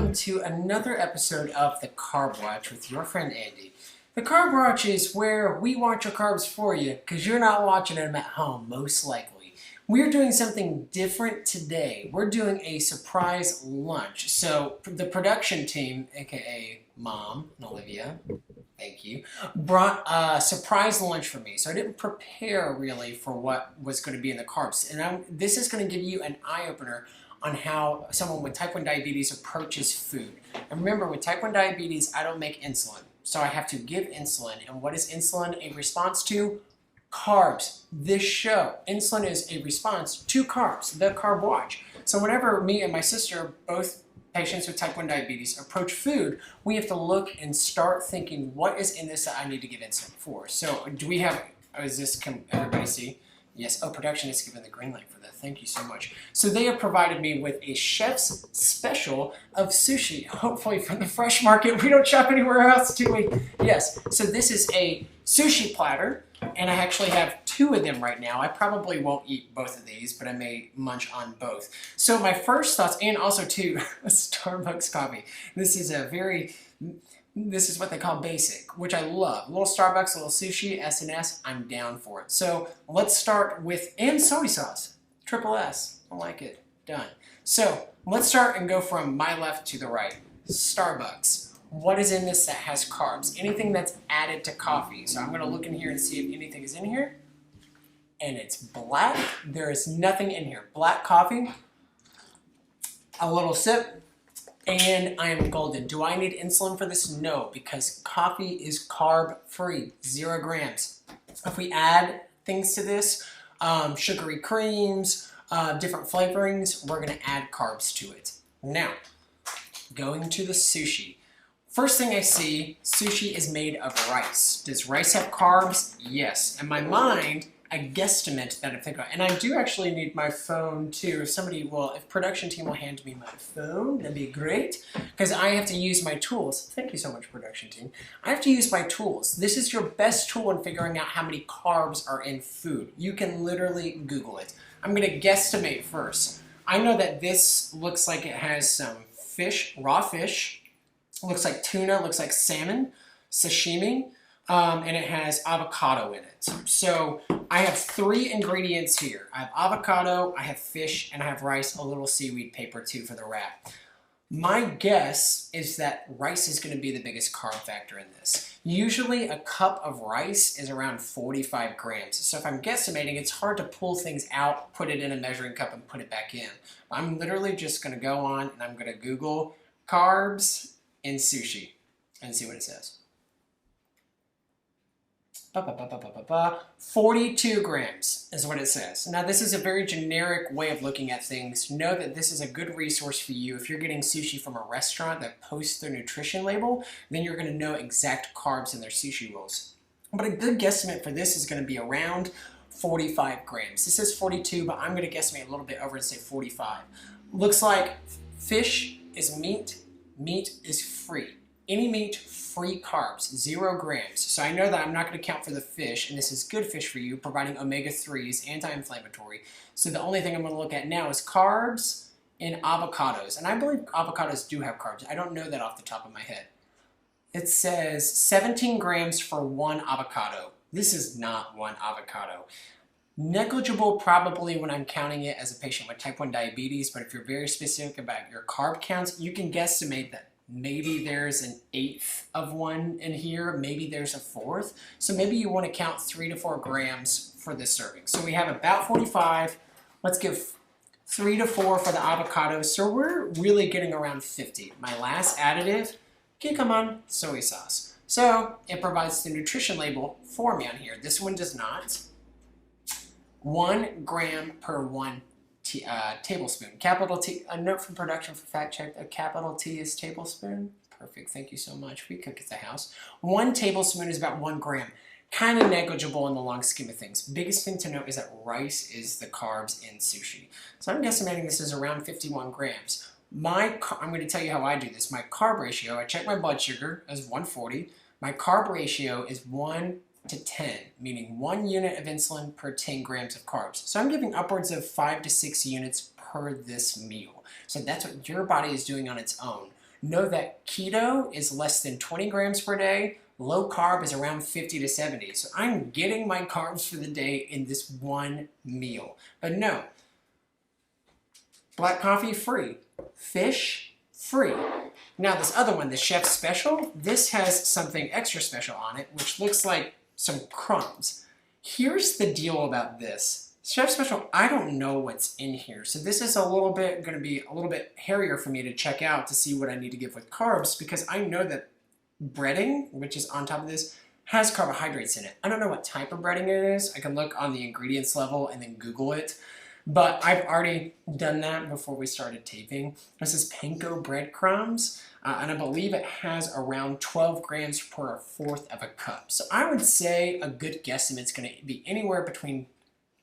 welcome to another episode of the Carb Watch with your friend Andy. The Carb Watch is where we watch your carbs for you because you're not watching them at home, most likely. We're doing something different today. We're doing a surprise lunch. So the production team, aka Mom and Olivia, thank you, brought a surprise lunch for me. So I didn't prepare really for what was going to be in the carbs. And this is going to give you an eye-opener on how someone with type 1 diabetes approaches food. And remember, with type 1 diabetes, I don't make insulin. So I have to give insulin. And what is insulin a response to? Carbs. This show, insulin is a response to carbs, the Carb Watch. So whenever me and my sister, both patients with type 1 diabetes, approach food, we have to look and start thinking, what is in this that I need to give insulin for? So do we have, can everybody see? Yes, production is given the green light for that. Thank you so much. So they have provided me with a chef's special of sushi, hopefully from the fresh market. We don't shop anywhere else, do we? Yes, so this is a sushi platter, and I actually have 2 of them right now. I probably won't eat both of these, but I may munch on both. So my first thoughts, and also too, a Starbucks coffee. This is what they call basic, which I love. A little Starbucks, a little sushi, S&S, I'm down for it. So let's start with, and soy sauce, triple S, I like it, done. So let's start and go from my left to the right. Starbucks, what is in this that has carbs? Anything that's added to coffee. So I'm gonna look in here and see if anything is in here. And it's black, there is nothing in here. Black coffee, a little sip, and I am golden. Do I need insulin for this? No, because coffee is carb-free, 0 grams. If we add things to this, sugary creams, different flavorings, we're gonna add carbs to it. Now, going to the sushi. First thing I see, sushi is made of rice. Does rice have carbs? Yes. In my mind, I guesstimate that I think, and I do actually need my phone too. If production team will hand me my phone, that'd be great, because I have to use my tools. Thank you so much, production team. I have to use my tools. This is your best tool in figuring out how many carbs are in food. You can literally Google it. I'm gonna guesstimate first. I know that this looks like it has some fish, raw fish, looks like tuna, looks like salmon, sashimi, and it has avocado in it. So I have 3 ingredients here. I have avocado, I have fish, and I have rice, a little seaweed paper too for the wrap. My guess is that rice is going to be the biggest carb factor in this. Usually a cup of rice is around 45 grams. So if I'm guesstimating, it's hard to pull things out, put it in a measuring cup, and put it back in. I'm literally just going to go on and I'm going to Google carbs in sushi and see what it says. 42 grams is what it says. Now this is a very generic way of looking at things. Know that this is a good resource for you. If you're getting sushi from a restaurant that posts their nutrition label, then you're going to know exact carbs in their sushi rolls. But a good guesstimate for this is going to be around 45 grams. This says 42, but I'm going to guesstimate a little bit over and say 45. Looks like fish is meat. Meat is free. Any meat, free carbs, 0 grams. So I know that I'm not going to count for the fish, and this is good fish for you, providing omega-3s, anti-inflammatory. So the only thing I'm going to look at now is carbs and avocados. And I believe avocados do have carbs. I don't know that off the top of my head. It says 17 grams for 1 avocado. This is not 1 avocado. Negligible probably when I'm counting it as a patient with type 1 diabetes, but if you're very specific about your carb counts, you can guesstimate that maybe there's an 1/8 of one in here, maybe there's a 1/4. So maybe you want to count 3 to 4 grams for this serving. So we have about 45. Let's give 3 to 4 for the avocados. So we're really getting around 50. My last additive, come soy sauce. So it provides the nutrition label for me on here. This one does not. 1 gram per 1 tablespoon. Capital T, a note from production for fact check, a capital T is tablespoon. Perfect, thank you so much. We cook at the house. 1 tablespoon is about 1 gram. Kind of negligible in the long scheme of things. Biggest thing to note is that rice is the carbs in sushi. So I'm guesstimating this is around 51 grams. I'm going to tell you how I do this. My carb ratio, I check my blood sugar as 140. My carb ratio is 1 to 10, meaning 1 unit of insulin per 10 grams of carbs. So I'm giving upwards of 5 to 6 units per this meal. So that's what your body is doing on its own. know that keto is less than 20 grams per day, low carb is around 50 to 70. So I'm getting my carbs for the day in this one meal. But no, black coffee free, fish free. Now this other one, the Chef Special, this has something extra special on it, which looks like some crumbs. Here's the deal about this. Chef Special, I don't know what's in here. So this is going to be a little bit hairier for me to check out to see what I need to give with carbs, because I know that breading, which is on top of this, has carbohydrates in it. I don't know what type of breading it is. I can look on the ingredients level and then Google it. But I've already done that before we started taping. This is panko breadcrumbs, and I believe it has around 12 grams per 1/4 of a cup. So I would say a good guesstimate is going to be anywhere between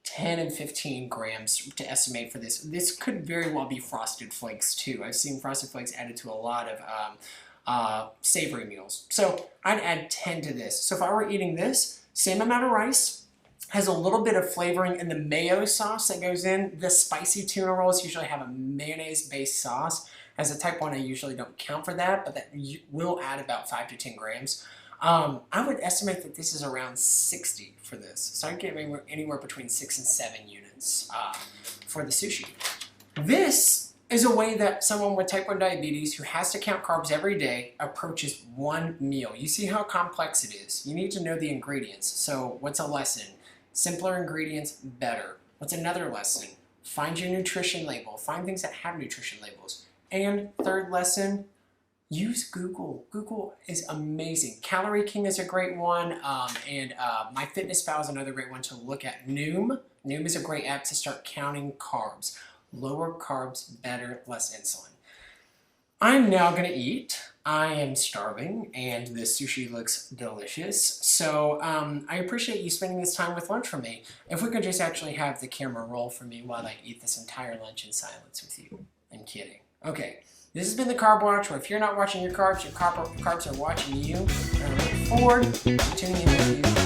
10 and 15 grams to estimate for this. This could very well be Frosted Flakes too. I've seen Frosted Flakes added to a lot of savory meals. So I'd add 10 to this. So if I were eating this, same amount of rice, has a little bit of flavoring in the mayo sauce that goes in. The spicy tuna rolls usually have a mayonnaise-based sauce. As a type 1, I usually don't count for that, but that will add about 5 to 10 grams. I would estimate that this is around 60 for this. So I'd get anywhere between 6 and 7 units for the sushi. This is a way that someone with type 1 diabetes who has to count carbs every day approaches one meal. You see how complex it is. You need to know the ingredients. So what's a lesson? Simpler ingredients, better. What's another lesson? Find your nutrition label. Find things that have nutrition labels. And third lesson, use Google. Google is amazing. Calorie King is a great one, and MyFitnessPal is another great one to look at. Noom is a great app to start counting carbs. Lower carbs, better, less insulin. I'm now gonna eat. I am starving, and the sushi looks delicious. So I appreciate you spending this time with lunch for me. If we could just actually have the camera roll for me while I eat this entire lunch in silence with you. I'm kidding. Okay, this has been the Carb Watch, where if you're not watching your carbs are watching you. And I look forward to tuning in with you